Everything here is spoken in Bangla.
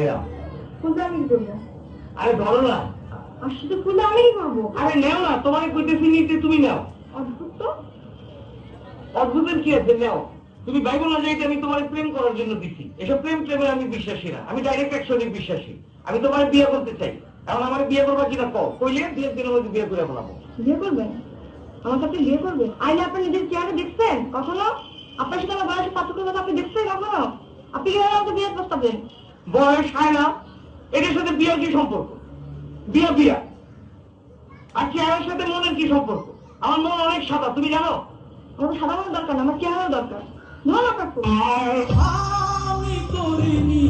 এরা কোনটা আমি কি করবো? আরে ধরো না। আর শুধু ফুলে আমি কি করবো? আরে নেও না, তোমাকে কইতেছি নিতে, তুমি নাও। অদ্ভুত তো। অদ্ভুতের কি আছে, নাও। তুমি বাইবেল অনুযায়ী আমি তোমার প্রেম করার জন্য দিচ্ছি। এসব প্রেমে আমি বিশ্বাসী না, আমি ডাইরেক্ট অ্যাকশনে বিশ্বাসী। আমি তোমার বিয়ে করতে চাই। এখন আমার বিয়ে করবা কিনা কও, কইলে বিয়ের দিনের মধ্যে বিয়ে করে ফেলাবো। বিয়ে করবেন? আমার সাথে বিয়ে করবেন? আইলে আপনি নিজের চেহারা দেখছেন কখনো? আপনার সাথে আমার বয়সের পার্থক্যের কথা আপনি দেখছেন কখনো? আপনি কিভাবে আমাকে বিয়ের প্রস্তাব দেন? বয়স হয় না, এটার সাথে বিয়ের কি সম্পর্ক? বিয়া। আর চেহারার সাথে মনের কি সম্পর্ক? আমার মন অনেক সাদা, তুমি জানো। আমার তো সাদা মনের দরকার না, আমার চেহারাও দরকার। ধরুন আপনার ফুল। আমি করিনি